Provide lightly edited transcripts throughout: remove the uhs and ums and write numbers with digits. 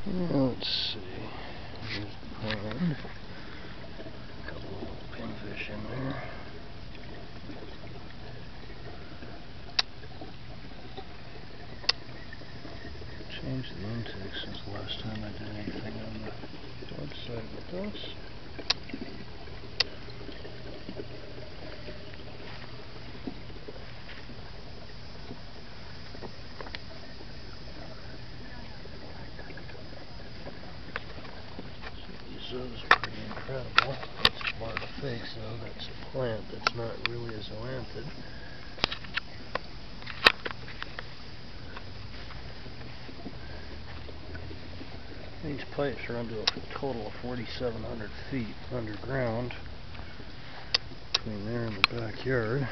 Now let's see. Here's the pond. A couple of little pinfish in there. Changed the intake since the last time I did anything on the website with us. Those are pretty incredible. That's a bar of fakes though, that's a plant that's not really a zoanthid. These pipes run to a total of 4,700 feet underground between there and the backyard.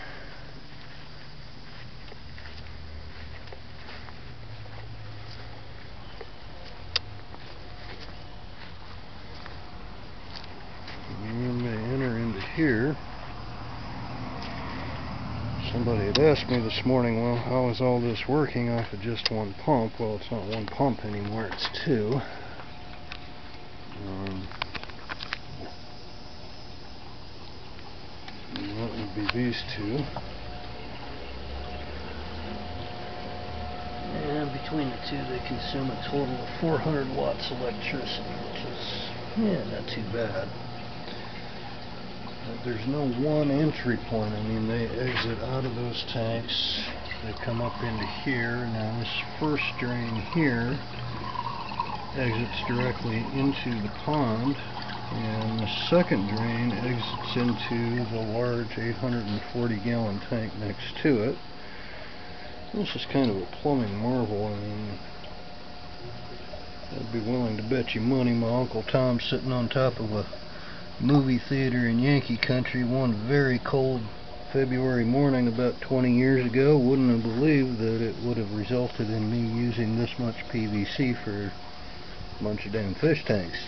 And they enter into here. Somebody had asked me this morning, well, how is all this working off of just one pump? Well, it's not one pump anymore, it's two. And that would be these two. And between the two, they consume a total of 400 watts electricity, which is, not too bad. But there's no one entry point. I mean, they exit out of those tanks, they come up into here. Now this first drain here exits directly into the pond, and the second drain exits into the large 840-gallon tank next to it. This is kind of a plumbing marvel. I mean, I'd be willing to bet you money my Uncle Tom's sitting on top of a movie theater in Yankee country one very cold February morning about 20 years ago wouldn't have believed that it would have resulted in me using this much PVC for a bunch of damn fish tanks.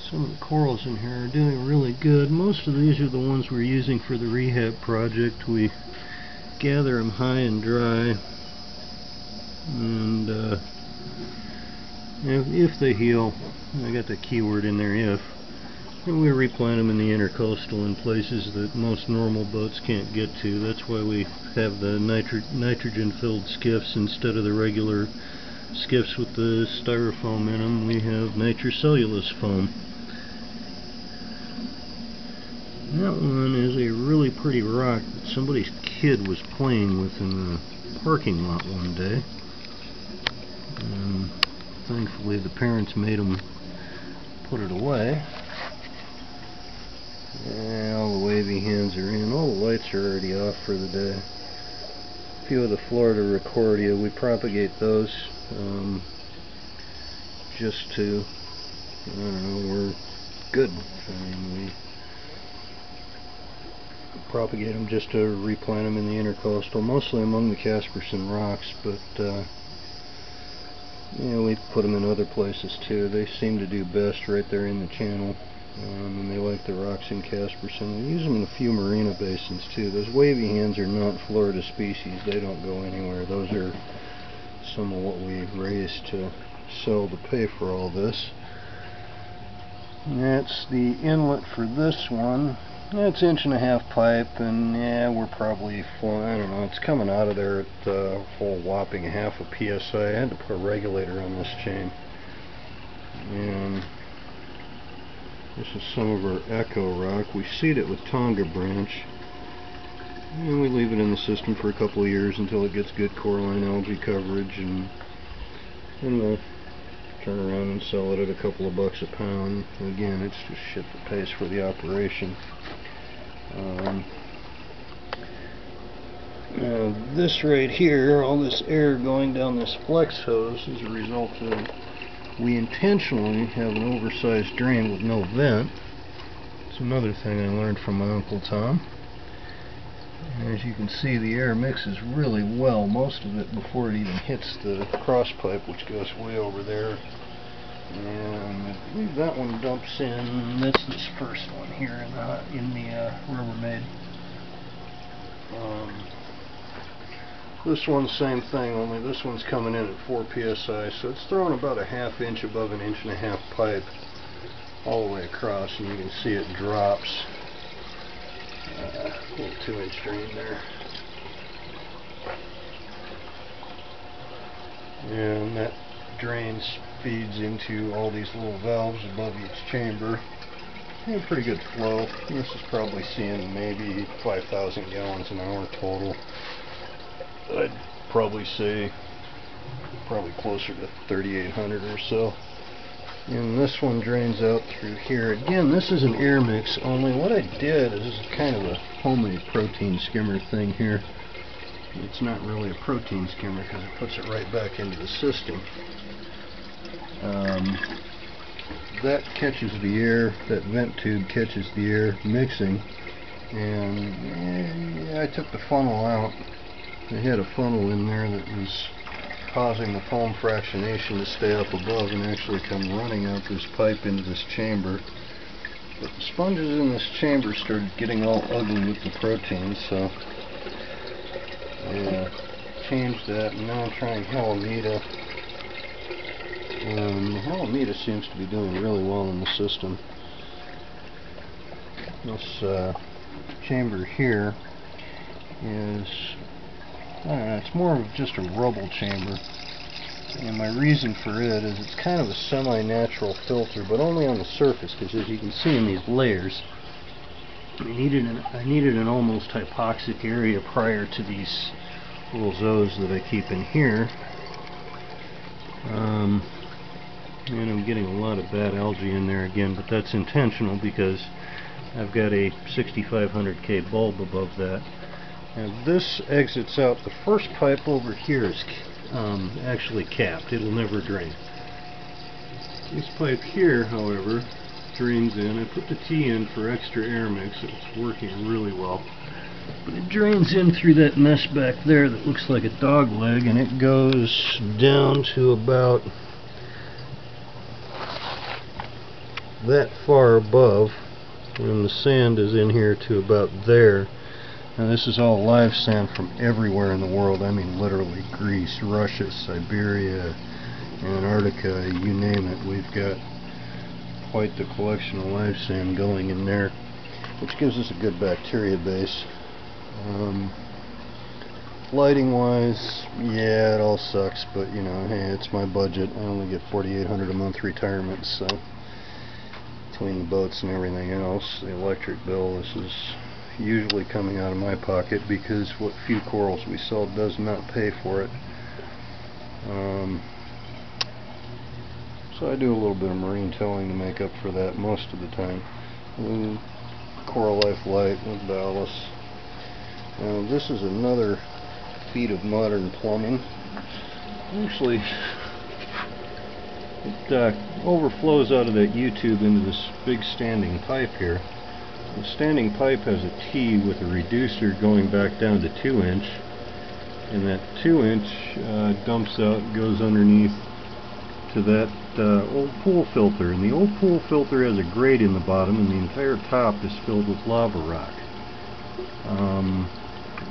Some of the corals in here are doing really good. Most of these are the ones we're using for the rehab project. We gather them high and dry, and if they heal, I got the keyword in there, if, and we replant them in the intercoastal in places that most normal boats can't get to. That's why we have the nitrogen filled skiffs instead of the regular skiffs with the styrofoam in them. We have nitrocellulose foam. That one is a really pretty rock that somebody's kid was playing with in the parking lot one day. Thankfully the parents made them put it away. Yeah, all the wavy hands are in. All the lights are already off for the day. A few of the Florida Recordia, we propagate those just to, I don't know, we're good. I mean, we propagate them just to replant them in the intercoastal, mostly among the Casperson rocks, but we put them in other places too. They seem to do best right there in the channel, and they like the rocks in Casperson. We use them in a few marina basins too. Those wavy hands are not Florida species. They don't go anywhere. Those are some of what we raise to sell to pay for all this. And that's the inlet for this one. It's 1.5 inch pipe, and yeah, we're probably flowing, I don't know, it's coming out of there at a whole whopping 0.5 psi. I had to put a regulator on this chain. And this is some of our echo rock. We seed it with Tonga branch, and we leave it in the system for a couple of years until it gets good coralline algae coverage, and then we'll turn around and sell it at a couple of bucks a pound. Again, it's just shit that pays for the operation. Now this right here, all this air going down this flex hose is a result of, we intentionally have an oversized drain with no vent. It's another thing I learned from my Uncle Tom. And as you can see, the air mixes really well, most of it before it even hits the cross pipe, which goes way over there. And I believe that one dumps in. That's this first one here in the Rubbermaid. This one's same thing, only this one's coming in at 4 psi, so it's throwing about a ½ inch above an 1.5 inch pipe all the way across, and you can see it drops. A little 2-inch drain there. And that drain feeds into all these little valves above each chamber. And pretty good flow. This is probably seeing maybe 5,000 gallons an hour total. I'd probably say probably closer to 3,800 or so. And this one drains out through here. Again, this is an air mix, only what I did is kind of a homemade protein skimmer thing here. It's not really a protein skimmer because it puts it right back into the system. That catches the air, that vent tube catches the air mixing, and yeah, I took the funnel out. It had a funnel in there that was causing the foam fractionation to stay up above and actually come running out this pipe into this chamber. But the sponges in this chamber started getting all ugly with the protein, so yeah, changed that, and now I'm trying Halimita. Halimita seems to be doing really well in the system. This chamber here is, I don't know, it's more of just a rubble chamber, and my reason for it is it's kind of a semi-natural filter, but only on the surface, because as you can see in these layers, I needed an almost hypoxic area prior to these little zoes that I keep in here. And I'm getting a lot of bad algae in there again, but that's intentional because I've got a 6500K bulb above that. Now this exits out. The first pipe over here is actually capped. It'll never drain. This pipe here, however, drains in. I put the T in for extra air mix. It's working really well. But it drains in through that mess back there that looks like a dog leg, and it goes down to about that far above, and the sand is in here to about there. Now this is all live sand from everywhere in the world. I mean literally Greece, Russia, Siberia, Antarctica, you name it. We've got quite the collection of live sand going in there, which gives us a good bacteria base. Lighting wise, yeah, it all sucks, but you know, hey, it's my budget. I only get $4,800 a month retirement, so between the boats and everything else, the electric bill, this is usually coming out of my pocket because what few corals we sell does not pay for it. So I do a little bit of marine towing to make up for that most of the time. Coral Life Light with ballast. Now this is another feat of modern plumbing. Actually, it overflows out of that U-tube into this big standing pipe here. The standing pipe has a T with a reducer going back down to 2-inch, and that 2-inch dumps out, goes underneath to that old pool filter, and the old pool filter has a grate in the bottom, and the entire top is filled with lava rock.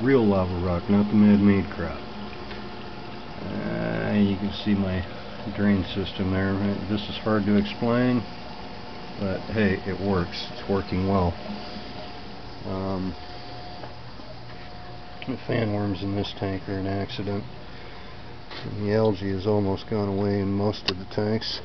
Real lava rock, not the man-made crap. You can see my drain system there. This is hard to explain, but hey, it works. It's working well. The fan worms in this tank are an accident. And the algae has almost gone away in most of the tanks.